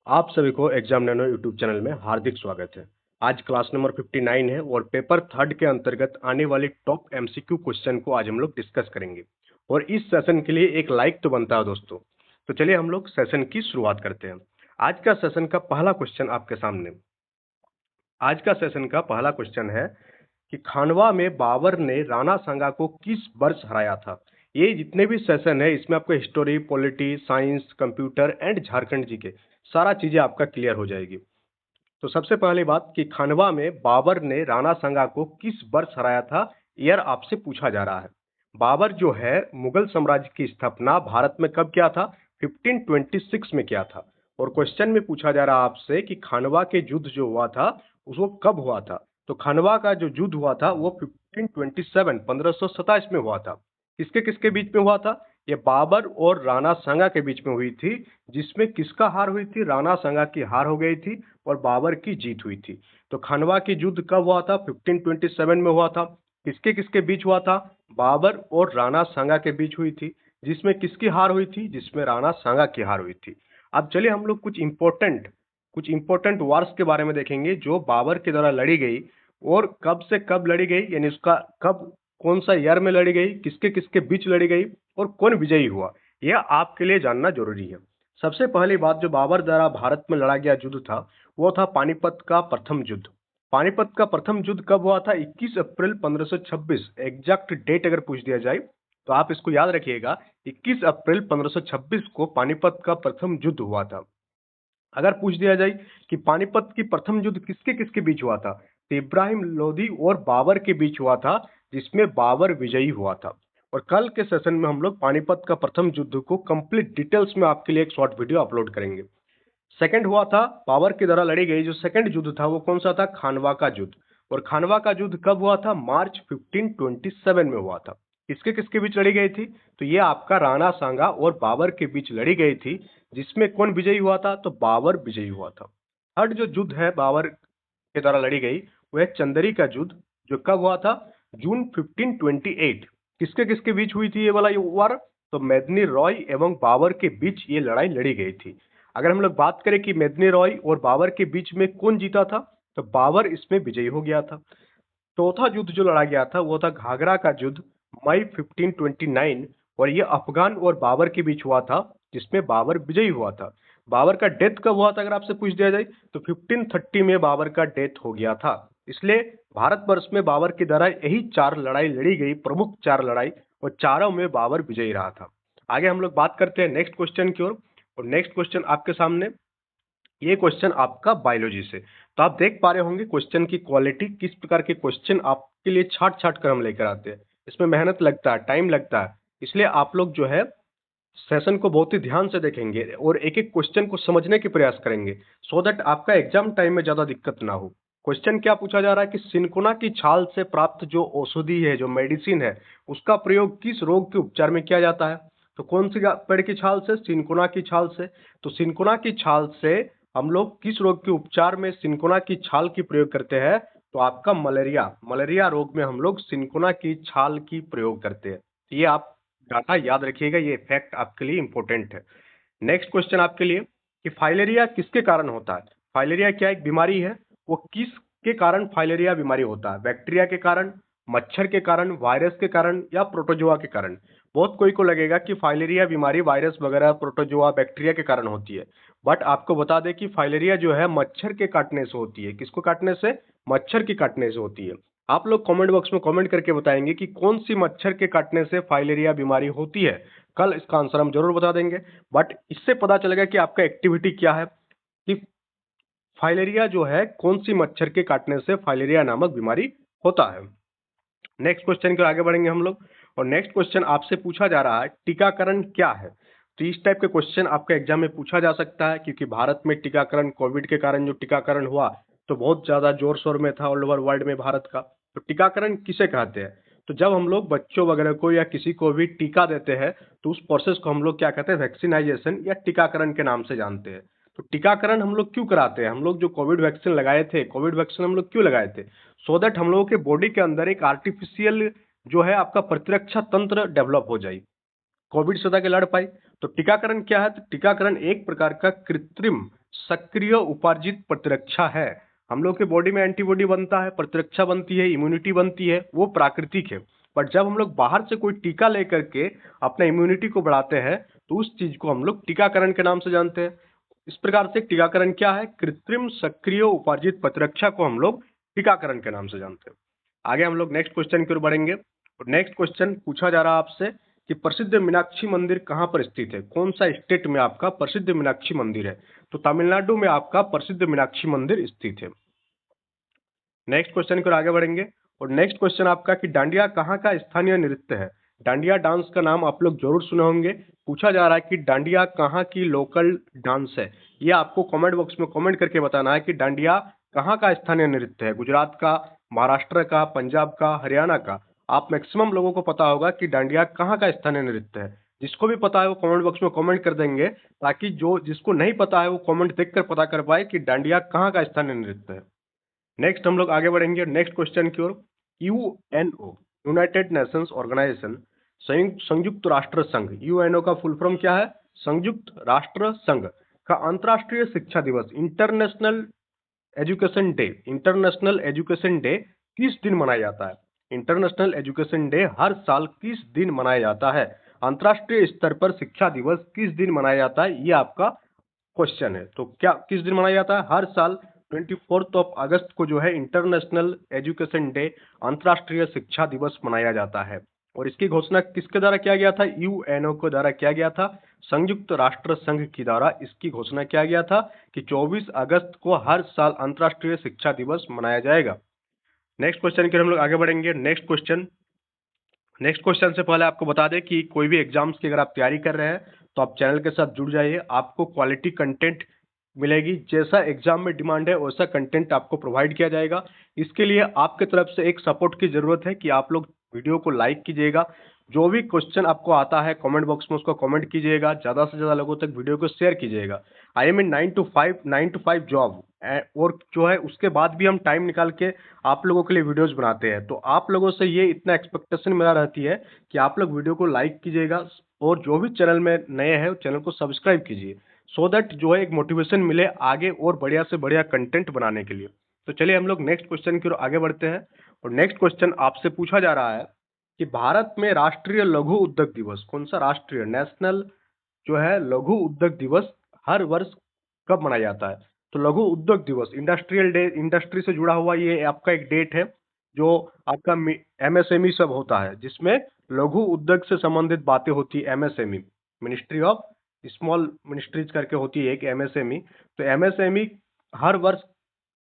आप सभी को एग्जाम नैनो यूट्यूब चैनल में हार्दिक स्वागत है। आज क्लास नंबर 59 है और पेपर थर्ड के अंतर्गत आने वाले टॉप एमसीक्यू क्वेश्चन को आज हम लोग डिस्कस करेंगे। और इस सेशन के लिए एक लाइक तो बनता है दोस्तों। तो चलिए हम लोग सेशन की शुरुआत करते हैं। आज का सेशन का पहला क्वेश्चन आपके सामने। आज का सेशन का पहला क्वेश्चन है कि खानवा में बाबर ने राणा सांगा को किस वर्ष हराया था। ये जितने भी सेशन है इसमें आपको history, polity, science, computer and Jharkhand G K सारा चीजें आपका क्लियर हो जाएगी। तो सबसे पहली बात कि खानवा में बाबर ने राणा सांगा को किस वर्ष हराया था, ईयर आपसे पूछा जा रहा है। बाबर जो है मुगल साम्राज्य की स्थापना भारत में कब किया था? 1526 में किया था। और क्वेश्चन में पूछा जा रहा है आपसे कि खानवा के युद्ध जो हुआ था उसको कब हुआ था। तो खानवा का जो युद्ध हुआ था वो 1527 1527 में हुआ था। किसके किसके बीच में हुआ था? ये बाबर और राणा सांगा के बीच में हुई थी, जिसमें किसका हार हुई थी? राणा सांगा की हार हो गई थी और बाबर की जीत हुई थी। तो खानवा की युद्ध कब हुआ था? 1527 में हुआ था। किसके किसके बीच हुआ था? बाबर और राणा सांगा के बीच हुई थी। जिसमें किसकी हार हुई थी? जिसमें राणा सांगा की हार हुई थी। अब चलिए हम लोग कुछ इंपॉर्टेंट वार्स के बारे में देखेंगे जो बाबर के द्वारा लड़ी गई और कब से कब लड़ी गई, यानी उसका कब कौन सा ईयर में लड़ी गई, किसके किसके बीच लड़ी गई और कौन विजयी हुआ, यह आपके लिए जानना जरूरी है। सबसे पहली बात, जो बाबर द्वारा भारत में लड़ा गया युद्ध था वो था पानीपत का प्रथम युद्ध। पानीपत का प्रथम युद्ध कब हुआ था? 21 अप्रैल 1526। एग्जैक्ट डेट अगर पूछ दिया जाए तो आप इसको याद रखिएगा, 21 अप्रैल 1526 को पानीपत का प्रथम युद्ध हुआ था। अगर पूछ दिया जाए कि पानीपत की प्रथम युद्ध किसके किसके बीच हुआ था, तो इब्राहिम लोदी और बाबर के बीच हुआ था, जिसमें बाबर विजयी हुआ था। और कल के सेशन में हम लोग पानीपत का प्रथम युद्ध को कंप्लीट डिटेल्स में आपके लिए एक शॉर्ट वीडियो अपलोड करेंगे। सेकंड हुआ था बाबर के द्वारा लड़ी गई जो सेकंड युद्ध था वो कौन सा था? खानवा का युद्ध। और खानवा का युद्ध कब हुआ था? मार्च 1527 में हुआ था। किसके किसके बीच लड़ी गई थी? तो ये आपका राणा सांगा और बाबर के बीच लड़ी गई थी, जिसमें कौन विजयी हुआ था? तो बाबर विजयी हुआ था। थर्ड जो युद्ध है बाबर के द्वारा लड़ी गई वह चंदेरी का युद्ध, जो कब हुआ था? जून 1528। किसके किसके बीच हुई थी ये वाला वार? तो मेदिनी रॉय एवं बाबर के बीच ये लड़ाई लड़ी गई थी। अगर हम लोग बात करें कि मेदिनी रॉय और बाबर के बीच में कौन जीता था, तो बाबर इसमें विजयी हो गया था। चौथा युद्ध जो लड़ा गया था वो था घाघरा का युद्ध, मई 1529। और ये अफगान और बाबर के बीच हुआ था, जिसमें बाबर विजयी हुआ था। बाबर का डेथ कब हुआ था अगर आपसे पूछ दिया जाए तो 1530 में बाबर का डेथ हो गया था। इसलिए भारतवर्ष में बाबर के द्वारा यही चार लड़ाई लड़ी गई, प्रमुख चार लड़ाई, और चारों में बाबर विजयी रहा था। आगे हम लोग बात करते हैं नेक्स्ट क्वेश्चन की ओर। और नेक्स्ट क्वेश्चन आपके सामने, ये क्वेश्चन आपका बायोलॉजी से। तो आप देख पा रहे होंगे क्वेश्चन की क्वालिटी, किस प्रकार के क्वेश्चन आपके लिए छाट छाट कर हम लेकर आते हैं। इसमें मेहनत लगता है, टाइम लगता है, इसलिए आप लोग जो है सेशन को बहुत ही ध्यान से देखेंगे और एक एक क्वेश्चन को समझने के प्रयास करेंगे, सो दैट आपका एग्जाम टाइम में ज्यादा दिक्कत ना हो। क्वेश्चन क्या पूछा जा रहा है कि सिनकोना की छाल से प्राप्त जो औषधि है, जो मेडिसिन है, उसका प्रयोग किस रोग के उपचार में किया जाता है? तो कौन सी पेड़ की छाल से? सिनकोना की छाल से। तो सिनकोना की छाल से हम लोग किस रोग के उपचार में सिनकोना की छाल की प्रयोग करते हैं? तो आपका मलेरिया रोग में हम लोग सिनकोना की छाल की प्रयोग करते हैं। तो ये आप डाटा याद रखिएगा, ये फैक्ट आपके लिए इंपॉर्टेंट है। नेक्स्ट क्वेश्चन आपके लिए कि फाइलेरिया किसके कारण होता है? फाइलेरिया क्या एक बीमारी है? वो किसके कारण फाइलेरिया बीमारी होता है? बैक्टीरिया के कारण, मच्छर के कारण, वायरस के कारण, या प्रोटोजोआ के कारण? बहुत कोई को लगेगा कि फाइलेरिया बीमारी वायरस वगैरह, प्रोटोजोआ, बैक्टीरिया के कारण होती है। बट आपको बता दें कि फाइलेरिया जो है मच्छर के काटने से होती है। किसको काटने से? मच्छर के काटने से होती है। आप लोग कमेंट बॉक्स में कमेंट करके बताएंगे कि कौन सी मच्छर के काटने से फाइलेरिया बीमारी होती है। कल इसका आंसर हम जरूर बता देंगे। बट इससे पता चलेगा कि आपका एक्टिविटी क्या है, कि फाइलेरिया जो है कौन सी मच्छर के काटने से फाइलेरिया नामक बीमारी होता है। नेक्स्ट क्वेश्चन की ओर आगे बढ़ेंगे हम लोग। और नेक्स्ट क्वेश्चन आपसे पूछा जा रहा है टीकाकरण क्या है? तो इस टाइप के क्वेश्चन आपका एग्जाम में पूछा जा सकता है, क्योंकि भारत में टीकाकरण, कोविड के कारण जो टीकाकरण हुआ तो बहुत ज्यादा जोर शोर में था ऑल ओवर वर्ल्ड में भारत का। तो टीकाकरण किसे कहते हैं? तो जब हम लोग बच्चों वगैरह को या किसी को भी टीका देते हैं तो उस प्रोसेस को हम लोग क्या कहते हैं? वैक्सीनाइजेशन या टीकाकरण के नाम से जानते हैं। तो टीकाकरण हम लोग क्यों कराते हैं? हम लोग जो कोविड वैक्सीन लगाए थे, कोविड वैक्सीन हम लोग क्यों लगाए थे? सो दैट हम लोगों के बॉडी के अंदर एक आर्टिफिशियल जो है आपका प्रतिरक्षा तंत्र डेवलप हो जाए, कोविड से ताकि लड़ पाए। तो टीकाकरण क्या है? तो टीकाकरण एक प्रकार का कृत्रिम सक्रिय उपार्जित प्रतिरक्षा है। हम लोग के बॉडी में एंटीबॉडी बनता है, प्रतिरक्षा बनती है, इम्यूनिटी बनती है, वो प्राकृतिक है। बट जब हम लोग बाहर से कोई टीका लेकर के अपना इम्यूनिटी को बढ़ाते हैं तो उस चीज को हम लोग टीकाकरण के नाम से जानते हैं। इस प्रकार से टीकाकरण क्या है? कृत्रिम सक्रिय उपार्जित प्रतिरक्षा को हम लोग टीकाकरण के नाम से जानते हैं। आगे हम लोग नेक्स्ट क्वेश्चन की ओर बढ़ेंगे। और नेक्स्ट क्वेश्चन पूछा जा रहा है आपसे कि प्रसिद्ध मीनाक्षी मंदिर कहाँ पर स्थित है? कौन सा स्टेट में आपका प्रसिद्ध मीनाक्षी मंदिर है? तो तमिलनाडु में आपका प्रसिद्ध मीनाक्षी मंदिर स्थित है। नेक्स्ट क्वेश्चन की ओर आगे बढ़ेंगे। और नेक्स्ट क्वेश्चन आपका कि डांडिया कहाँ का स्थानीय नृत्य है? डांडिया डांस का नाम आप लोग जरूर सुने होंगे। पूछा जा रहा है कि डांडिया कहाँ की लोकल डांस है? ये आपको कमेंट बॉक्स में कमेंट करके बताना है कि डांडिया कहाँ का स्थानीय नृत्य है। गुजरात का, महाराष्ट्र का, पंजाब का, हरियाणा का। आप मैक्सिमम लोगों को पता होगा कि डांडिया कहाँ का स्थानीय नृत्य है। जिसको भी पता है वो कमेंट बॉक्स में कमेंट कर देंगे, ताकि जो जिसको नहीं पता है वो कमेंट देखकर पता कर पाए कि डांडिया कहाँ का स्थानीय नृत्य है। नेक्स्ट हम लोग आगे बढ़ेंगे नेक्स्ट क्वेश्चन की ओर। यूएनओ, यूनाइटेड नेशंस ऑर्गेनाइजेशन, संयुक्त राष्ट्र संघ, यूएनओ का फुल फॉर्म क्या है? संयुक्त राष्ट्र संघ का अंतर्राष्ट्रीय शिक्षा दिवस, international education day, international education day किस दिन मनाया जाता है? इंटरनेशनल एजुकेशन डे हर साल किस दिन मनाया जाता है? अंतर्राष्ट्रीय स्तर पर शिक्षा दिवस किस दिन मनाया जाता है? ये आपका क्वेश्चन है। तो क्या किस दिन मनाया जाता है? हर साल 24 अगस्त को जो है इंटरनेशनल एजुकेशन डे, अंतर्राष्ट्रीय शिक्षा दिवस मनाया जाता है। और इसकी घोषणा किसके द्वारा किया गया था? यूएनओ के द्वारा किया गया था, संयुक्त राष्ट्र संघ के द्वारा इसकी घोषणा किया गया था कि 24 अगस्त को हर साल अंतर्राष्ट्रीय शिक्षा दिवस मनाया जाएगा। नेक्स्ट क्वेश्चन की हम लोग आगे बढ़ेंगे। नेक्स्ट क्वेश्चन से पहले आपको बता दें कि कोई भी एग्जाम्स की अगर आप तैयारी कर रहे हैं तो आप चैनल के साथ जुड़ जाइए। आपको क्वालिटी कंटेंट मिलेगी, जैसा एग्जाम में डिमांड है वैसा कंटेंट आपको प्रोवाइड किया जाएगा। इसके लिए आपके तरफ से एक सपोर्ट की जरूरत है कि आप लोग वीडियो को लाइक कीजिएगा। जो भी क्वेश्चन आपको आता है कमेंट बॉक्स में उसको कमेंट कीजिएगा, ज़्यादा से ज़्यादा लोगों तक वीडियो को शेयर कीजिएगा। I am in 9 to 5 job, और जो है उसके बाद भी हम टाइम निकाल के आप लोगों के लिए वीडियोस बनाते हैं। तो आप लोगों से ये इतना एक्सपेक्टेशन मेरा रहती है कि आप लोग वीडियो को लाइक कीजिएगा, और जो भी चैनल में नए हैं चैनल को सब्सक्राइब कीजिए, सो दैट जो है एक मोटिवेशन मिले आगे और बढ़िया से बढ़िया कंटेंट बनाने के लिए। तो चलिए हम लोग नेक्स्ट क्वेश्चन की ओर आगे बढ़ते हैं। और नेक्स्ट क्वेश्चन आपसे पूछा जा रहा है कि भारत में राष्ट्रीय लघु उद्योग दिवस, कौन सा राष्ट्रीय नेशनल जो है लघु उद्योग दिवस हर वर्ष कब मनाया जाता है? तो लघु उद्योग दिवस, इंडस्ट्रियल डे, इंडस्ट्री से जुड़ा हुआ ये आपका एक डेट है जो आपका एमएसएमई सब होता है, जिसमें लघु उद्योग से संबंधित बातें होती है। MSME, ministry of small ministries करके होती है एक एमएसएमई। तो एमएसएमई हर वर्ष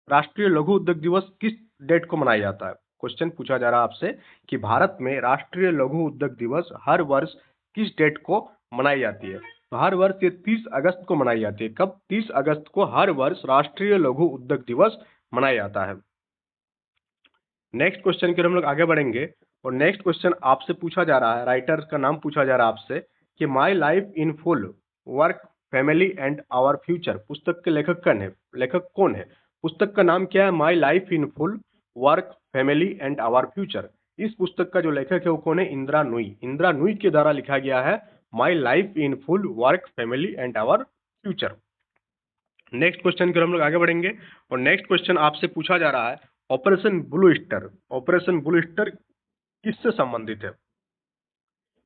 राष्ट्रीय लघु उद्योग दिवस किस डेट को मनाया जाता है? क्वेश्चन पूछा जा रहा है आपसे कि भारत में राष्ट्रीय लघु उद्योग दिवस हर वर्ष किस डेट को मनाई जाती है? तो हर वर्ष ये 30 अगस्त को मनाई जाती है। कब? 30 अगस्त को हर वर्ष राष्ट्रीय लघु उद्योग दिवस मनाया जाता है। नेक्स्ट क्वेश्चन की हम लोग आगे बढ़ेंगे। और नेक्स्ट क्वेश्चन आपसे पूछा जा रहा है, राइटर का नाम पूछा जा रहा है आपसे कि my life in full, work, family and our future पुस्तक के लेखक कौन है? पुस्तक का नाम क्या है? My life in full, work, family and our future. इस पुस्तक का जो लेखक है वो कौन है? इंदिरा नूई। इंदिरा नूई के द्वारा लिखा गया है my life in full, work, family and our future. Next question की हम लोग आगे बढ़ेंगे। और नेक्स्ट क्वेश्चन आपसे पूछा जा रहा है operation blue star, operation blue star किससे संबंधित है?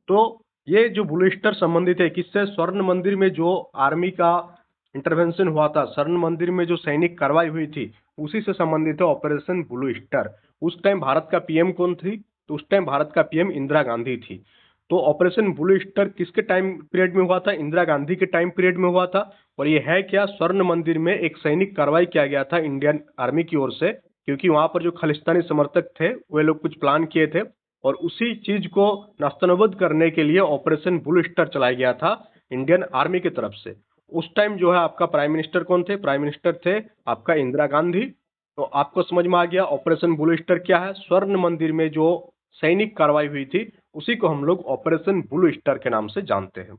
तो ये जो ब्लू स्टार संबंधित है किससे? स्वर्ण मंदिर में जो आर्मी का इंटरवेंशन हुआ था, स्वर्ण मंदिर में जो सैनिक कार्रवाई हुई थी, उसी से संबंधित है ऑपरेशन ब्लू स्टार। उस टाइम भारत का पीएम कौन थी? तो उस टाइम भारत का पीएम इंदिरा गांधी थी। तो ऑपरेशन ब्लू स्टार किसके टाइम पीरियड में हुआ था? इंदिरा गांधी के टाइम पीरियड में हुआ था। और ये है क्या? स्वर्ण मंदिर में एक सैनिक कार्रवाई किया गया था इंडियन आर्मी की ओर से, क्योंकि वहां पर जो खालिस्तानी समर्थक थे वे लोग कुछ प्लान किए थे, और उसी चीज को नस्तनबद्ध करने के लिए ऑपरेशन ब्लू स्टार चलाया गया था इंडियन आर्मी की तरफ से। उस टाइम जो है आपका प्राइम मिनिस्टर कौन थे? प्राइम मिनिस्टर थे आपका इंदिरा गांधी। तो आपको समझ में आ गया ऑपरेशन ब्लू स्टार क्या है? स्वर्ण मंदिर में जो सैनिक कार्रवाई हुई थी उसी को हम लोग ऑपरेशन ब्लू स्टार के नाम से जानते हैं।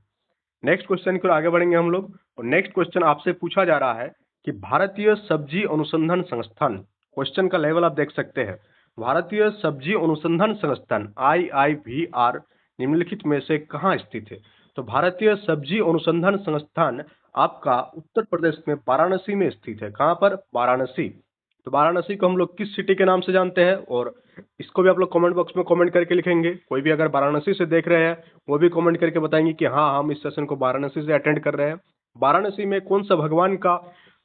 नेक्स्ट क्वेश्चन की ओर आगे बढ़ेंगे हम लोग। और नेक्स्ट क्वेश्चन आपसे पूछा जा रहा है कि भारतीय सब्जी अनुसंधान संस्थान, क्वेश्चन का लेवल आप देख सकते हैं, भारतीय सब्जी अनुसंधान संस्थान IIVR निम्नलिखित में से कहाँ स्थित है? तो भारतीय सब्जी अनुसंधान संस्थान आपका उत्तर प्रदेश में वाराणसी में स्थित है। कहाँ पर? वाराणसी। तो वाराणसी को हम लोग किस सिटी के नाम से जानते हैं? और इसको भी आप लोग कमेंट बॉक्स में कमेंट करके लिखेंगे। कोई भी अगर वाराणसी से देख रहे हैं वो भी कमेंट करके बताएंगे कि हाँ, हम इस सेशन को वाराणसी से अटेंड कर रहे हैं। वाराणसी में कौन सा भगवान का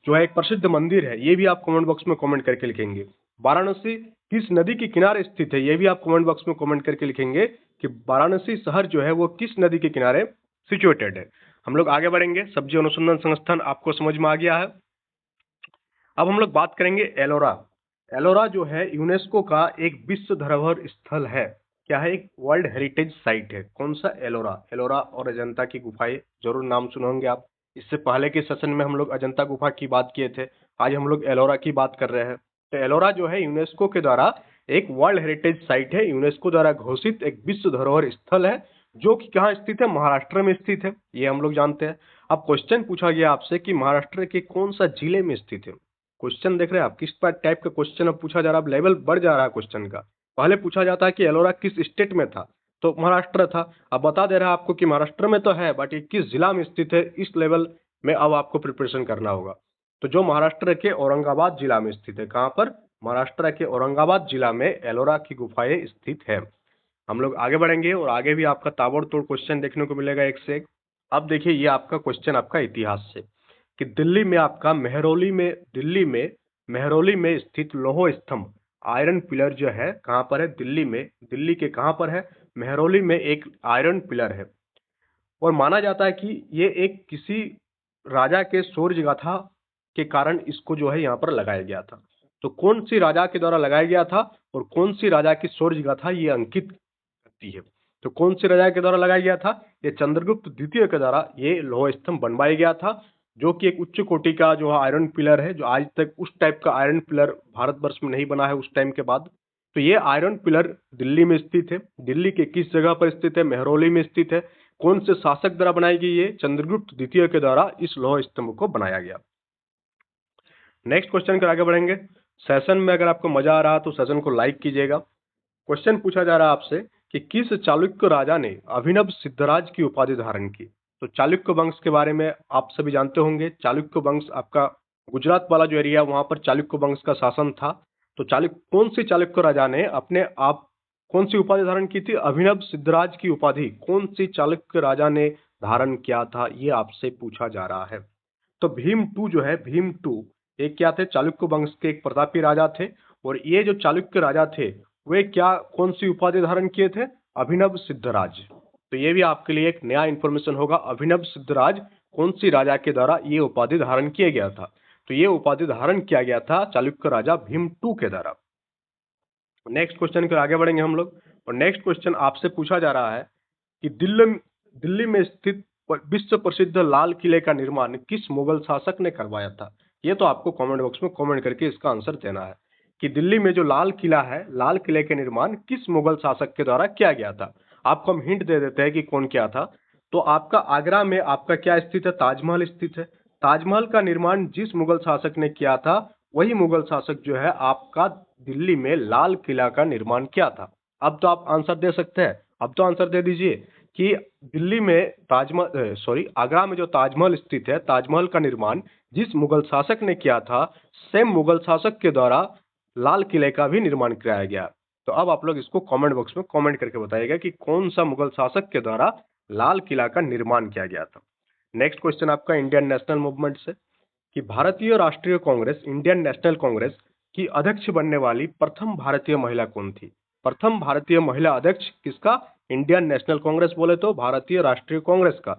जो है एक प्रसिद्ध मंदिर है, ये भी आप कमेंट बॉक्स में कमेंट करके लिखेंगे। वाराणसी किस नदी के किनारे स्थित है, ये भी आप कमेंट बॉक्स में कमेंट करके लिखेंगे कि वाराणसी शहर जो है वो किस नदी के किनारे सिचुएटेड है। हम लोग आगे बढ़ेंगे। सब्जी अनुसंधान संस्थान आपको समझ में आ गया है। अब हम लोग बात करेंगे एलोरा। एलोरा जो है यूनेस्को का एक विश्व धरोहर स्थल है। क्या है? एक वर्ल्ड हेरिटेज साइट है। कौन सा? एलोरा। एलोरा और अजंता की गुफाएं जरूर नाम सुने होंगे आप। इससे पहले के सेशन में हम लोग अजंता गुफा की बात किए थे, आज हम लोग एलोरा की बात कर रहे हैं। तो एलोरा जो है यूनेस्को के द्वारा एक वर्ल्ड हेरिटेज साइट है, यूनेस्को द्वारा घोषित एक विश्व धरोहर स्थल है, जो कि कहाँ स्थित है? महाराष्ट्र में स्थित है, ये हम लोग जानते हैं। अब क्वेश्चन पूछा गया आपसे कि महाराष्ट्र के कौन सा जिले में स्थित है। क्वेश्चन देख रहे हैं आप, किस टाइप का क्वेश्चन अब पूछा जा रहा है, अब लेवल बढ़ जा रहा है क्वेश्चन का। पहले पूछा जाता है कि एलोरा किस स्टेट में था, तो महाराष्ट्र था। अब बता दे रहा है आपको कि महाराष्ट्र में तो है, बट ये किस जिला में स्थित है, इस लेवल में अब आपको प्रिपरेशन करना होगा। तो जो महाराष्ट्र के औरंगाबाद जिला में स्थित है। कहाँ पर? महाराष्ट्र के औरंगाबाद जिला में एलोरा की गुफाएं स्थित है। हम लोग आगे बढ़ेंगे और आगे भी आपका ताबड़तोड़ क्वेश्चन देखने को मिलेगा एक से एक। अब देखिए, ये आपका क्वेश्चन आपका इतिहास से कि दिल्ली में आपका मेहरौली में स्थित लौह स्तंभ आयरन पिलर जो है कहाँ पर है? दिल्ली में। दिल्ली के कहाँ पर है? मेहरौली में एक आयरन पिलर है। और माना जाता है कि ये एक किसी राजा के शौर्य गाथा के कारण इसको जो है यहाँ पर लगाया गया था। तो कौन सी राजा के द्वारा लगाया गया था और कौन सी राजा की शौर्य गाथा ये अंकित करती है? तो कौन सी राजा के द्वारा लगाया गया था? ये चंद्रगुप्त द्वितीय के द्वारा ये लौह स्तंभ बनवाया गया था, जो कि एक उच्च कोटि का जो आयरन पिलर है, जो आज तक उस टाइप का आयरन पिलर भारतवर्ष में नहीं बना है उस टाइम के बाद। तो ये आयरन पिलर दिल्ली में स्थित है। दिल्ली के किस जगह पर स्थित है? मेहरौली में स्थित है। कौन से शासक द्वारा बनाई गई? ये चंद्रगुप्त द्वितीय के द्वारा इस लौह स्तंभ को बनाया गया। नेक्स्ट क्वेश्चन पर आगे बढ़ेंगे। सेशन में अगर आपको मजा आ रहा तो सेशन को लाइक कीजिएगा। क्वेश्चन पूछा जा रहा है आपसे कि किस चालुक्य राजा ने अभिनव सिद्धराज की उपाधि धारण की। तो चालुक्य वंश के बारे में आप सभी जानते होंगे। चालुक्य वंश आपका गुजरात वाला जो एरिया, वहां पर चालुक्य वंश का शासन था। तो कौन सी चालुक्य राजा ने अपने आप कौन सी उपाधि धारण की थी? अभिनव सिद्धराज की उपाधि कौन सी चालुक्य राजा ने धारण किया था, ये आपसे पूछा जा रहा है। तो भीम टू जो है, भीम टू ये क्या थे? चालुक्य वंश के एक प्रतापी राजा थे। और ये जो चालुक्य राजा थे वे क्या कौन सी उपाधि धारण किए थे? अभिनव सिद्धराज। तो ये भी आपके लिए एक नया इंफॉर्मेशन होगा। अभिनव सिद्धराज कौन सी राजा के द्वारा ये उपाधि धारण किया गया था? तो ये उपाधि धारण किया गया था चालुक्य राजा भीम टू के द्वारा। नेक्स्ट क्वेश्चन के आगे बढ़ेंगे हम लोग। और नेक्स्ट क्वेश्चन आपसे पूछा जा रहा है कि दिल्ली में स्थित विश्व प्रसिद्ध लाल किले का निर्माण किस मुगल शासक ने करवाया था? ये तो आपको कमेंट बॉक्स में कमेंट करके इसका आंसर देना है कि दिल्ली में जो लाल किला है, लाल किले के निर्माण किस मुगल शासक के द्वारा किया गया था। आपको हम हिंट दे देते हैं कि कौन क्या था। तो आपका आगरा में आपका क्या स्थित है? ताजमहल स्थित है। ताजमहल का निर्माण जिस मुगल शासक ने किया था, वही मुगल शासक जो है आपका दिल्ली में लाल किला का निर्माण किया था। अब तो आप आंसर दे सकते हैं, अब तो आंसर दे दीजिए कि दिल्ली में आगरा में जो ताजमहल स्थित है, ताजमहल का निर्माण जिस मुगल शासक ने किया था, सेम मुगल शासक के द्वारा लाल किले का भी निर्माण कराया गया। तो अब आप लोग इसको कमेंट बॉक्स में कमेंट करके बताइएगा कि कौन सा मुगल शासक के द्वारा लाल किला का निर्माण किया गया था। नेक्स्ट क्वेश्चन आपका इंडियन नेशनल मूवमेंट से कि भारतीय राष्ट्रीय कांग्रेस, इंडियन नेशनल कांग्रेस की अध्यक्ष बनने वाली प्रथम भारतीय महिला कौन थी? प्रथम भारतीय महिला अध्यक्ष किसका? इंडियन नेशनल कांग्रेस बोले तो भारतीय राष्ट्रीय कांग्रेस का।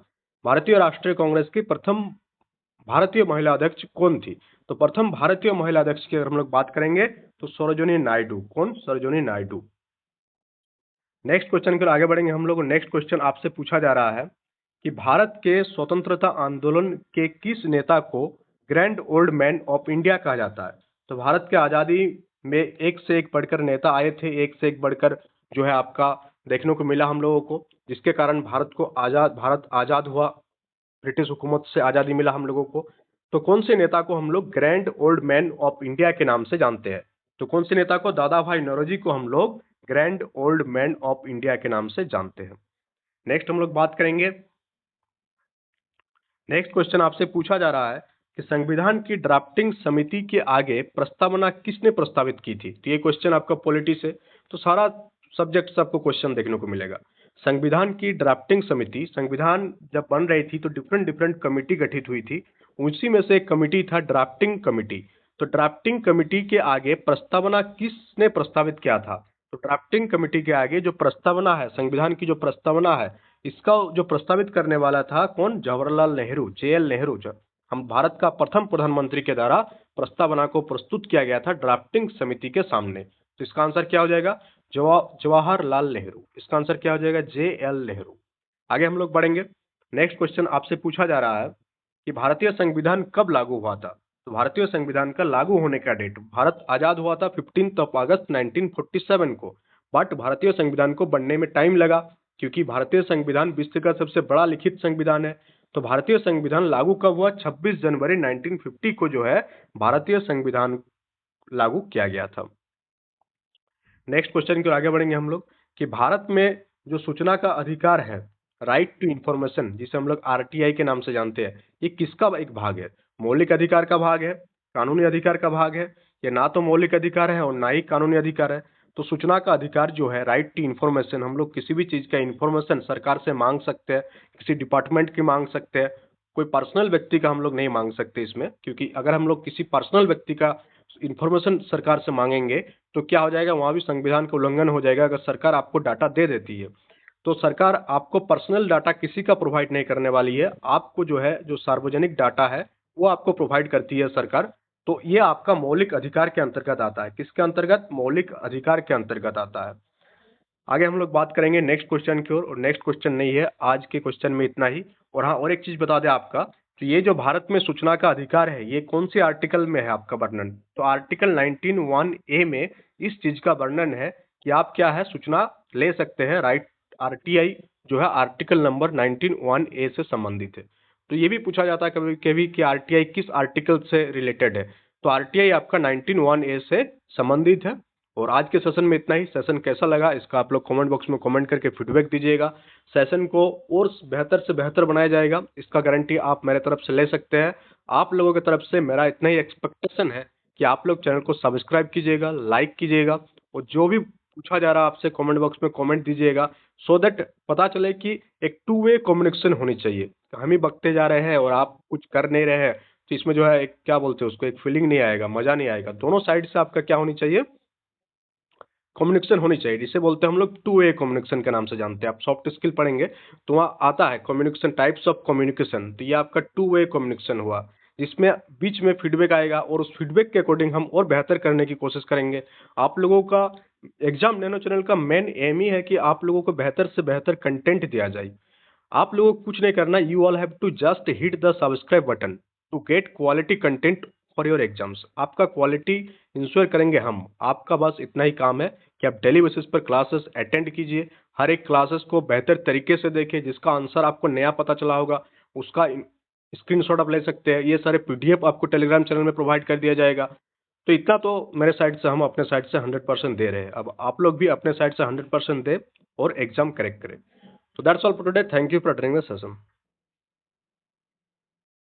भारतीय राष्ट्रीय कांग्रेस की प्रथम भारतीय महिला अध्यक्ष कौन थी? तो प्रथम भारतीय महिला अध्यक्ष की अगर हम लोग बात करेंगे तो सरोजिनी नायडू। कौन? सरोजिनी नायडू। नेक्स्ट क्वेश्चन पर आगे बढ़ेंगे हम लोग। नेक्स्ट क्वेश्चन आपसे पूछा जा रहा है कि भारत के स्वतंत्रता आंदोलन के किस नेता को grand old man of India कहा जाता है? तो भारत के आज़ादी में एक से एक बढ़कर नेता आए थे, एक से एक बढ़कर जो है आपका देखने को मिला हम लोगों को, जिसके कारण भारत आज़ाद हुआ, ब्रिटिश हुकूमत से आज़ादी मिला हम लोगों को। तो कौन से नेता को हम लोग grand old man of India के नाम से जानते हैं? तो कौन से नेता को? दादा भाई नौरोजी को हम लोग grand old man of India के नाम से जानते हैं। नेक्स्ट हम लोग बात करेंगे नेक्स्ट क्वेश्चन आपसे पूछा जा रहा है कि संविधान की ड्राफ्टिंग समिति के आगे प्रस्तावना किसने प्रस्तावित की थी। तो ये क्वेश्चन आपका पॉलिटी से, तो सारा सब्जेक्ट से आपको क्वेश्चन देखने को मिलेगा। संविधान की ड्राफ्टिंग समिति, संविधान जब बन रही थी तो डिफरेंट डिफरेंट कमिटी गठित हुई थी, उसी में से एक कमिटी था ड्राफ्टिंग कमिटी। तो ड्राफ्टिंग कमिटी के आगे प्रस्तावना किसने प्रस्तावित किया था। तो ड्राफ्टिंग कमिटी के आगे जो प्रस्तावना है, संविधान की जो प्रस्तावना है, इसका जो प्रस्तावित करने वाला था कौन, जवाहरलाल नेहरू, जेएल नेहरू। हम भारत का प्रथम प्रधानमंत्री के द्वारा प्रस्तावना को प्रस्तुत किया गया था ड्राफ्टिंग समिति के सामने। तो इसका आंसर क्या हो जाएगा, जवाहरलाल नेहरू। इसका आंसर क्या हो जाएगा, जेएल नेहरू। आगे हम लोग बढ़ेंगे। नेक्स्ट क्वेश्चन आपसे पूछा जा रहा है कि भारतीय संविधान कब लागू हुआ था। तो भारतीय संविधान का लागू होने का डेट, भारत आजाद हुआ था 15 अगस्त 1947 को, बट भारतीय संविधान को बनने में टाइम लगा, क्योंकि भारतीय संविधान विश्व का सबसे बड़ा लिखित संविधान है। तो भारतीय संविधान लागू कब हुआ, 26 जनवरी 1950 को जो है भारतीय संविधान लागू किया गया था। नेक्स्ट क्वेश्चन की ओर आगे बढ़ेंगे हम लोग कि भारत में जो सूचना का अधिकार है, राइट टू इंफॉर्मेशन, जिसे हम लोग आरटीआई के नाम से जानते हैं, ये किसका एक भाग है। मौलिक अधिकार का भाग है, कानूनी अधिकार का भाग है, ये ना तो मौलिक अधिकार है और ना ही कानूनी अधिकार है। तो सूचना का अधिकार जो है, राइट टू इंफॉर्मेशन, हम लोग किसी भी चीज का इंफॉर्मेशन सरकार से मांग सकते हैं, किसी डिपार्टमेंट की मांग सकते हैं, कोई पर्सनल व्यक्ति का हम लोग नहीं मांग सकते इसमें, क्योंकि अगर हम लोग किसी पर्सनल व्यक्ति का इंफॉर्मेशन सरकार से मांगेंगे तो क्या हो जाएगा, वहां भी संविधान का उल्लंघन हो जाएगा। अगर सरकार आपको डाटा दे देती है तो सरकार आपको पर्सनल डाटा किसी का प्रोवाइड नहीं करने वाली है, आपको जो है जो सार्वजनिक डाटा है वो आपको प्रोवाइड करती है सरकार। तो ये आपका मौलिक अधिकार के अंतर्गत आता है। किसके अंतर्गत, मौलिक अधिकार के अंतर्गत आता है। आगे हम लोग बात करेंगे नेक्स्ट क्वेश्चन की ओर, और नेक्स्ट क्वेश्चन नहीं है आज के क्वेश्चन में इतना ही। और हाँ, और एक चीज बता दें आपका, तो ये जो भारत में सूचना का अधिकार है, ये कौन से आर्टिकल में है आपका वर्णन। तो आर्टिकल 19(1)(a) में इस चीज का वर्णन है कि आप क्या है, सूचना ले सकते हैं। राइट, आरटीआई जो है आर्टिकल नंबर 19(1)(a) से संबंधित है। तो ये भी पूछा जाता है कभी कभी कि आरटीआई किस आर्टिकल से रिलेटेड है। तो आरटीआई आपका 19(1)(a) से संबंधित है। और आज के सेशन में इतना ही। सेशन कैसा लगा इसका आप लोग कमेंट बॉक्स में कमेंट करके फीडबैक दीजिएगा। सेशन को और बेहतर से बेहतर बनाया जाएगा, इसका गारंटी आप मेरे तरफ से ले सकते हैं। आप लोगों की तरफ से मेरा इतना ही एक्सपेक्टेशन है कि आप लोग चैनल को सब्सक्राइब कीजिएगा, लाइक कीजिएगा, और जो भी पूछा जा रहा है आपसे कमेंट बॉक्स में कमेंट दीजिएगा, सो दैट पता चले कि एक टू वे कम्युनिकेशन होनी चाहिए। हम ही बकते जा रहे हैं और आप कुछ कर नहीं रहे हैं, तो इसमें जो है एक क्या बोलते हैं उसको, एक फीलिंग नहीं आएगा, मजा नहीं आएगा। दोनों साइड से आपका क्या होनी चाहिए, कम्युनिकेशन होनी चाहिए, जिसे बोलते हैं हम लोग टू वे कम्युनिकेशन के नाम से जानते हैं। आप सॉफ्ट स्किल पढ़ेंगे तो वहाँ आता है कम्युनिकेशन, टाइप्स ऑफ कम्युनिकेशन। तो ये आपका टू वे कम्युनिकेशन हुआ, जिसमें बीच में फीडबैक आएगा और उस फीडबैक के अकॉर्डिंग हम और बेहतर करने की कोशिश करेंगे। आप लोगों का एग्जाम नैनो चैनल का मेन एम ही है कि आप लोगों को बेहतर से बेहतर कंटेंट दिया जाए। आप लोगों को कुछ नहीं करना, you all have to just hit the subscribe button to get quality content for your exams. आपका क्वालिटी इंश्योर करेंगे हम। आपका बस इतना ही काम है कि आप डेली बेसिस पर क्लासेस अटेंड कीजिए, हर एक क्लासेस को बेहतर तरीके से देखें। जिसका आंसर आपको नया पता चला होगा उसका स्क्रीनशॉट आप ले सकते हैं। ये सारे पीडीएफ आपको टेलीग्राम चैनल में प्रोवाइड कर दिया जाएगा। तो इतना तो मेरे साइड से, हम अपने साइड से 100% दे रहे हैं। अब आप लोग भी अपने साइड से 100% दें और एग्जाम करेक्ट करें। So that's all for today. Thank you for attending the session.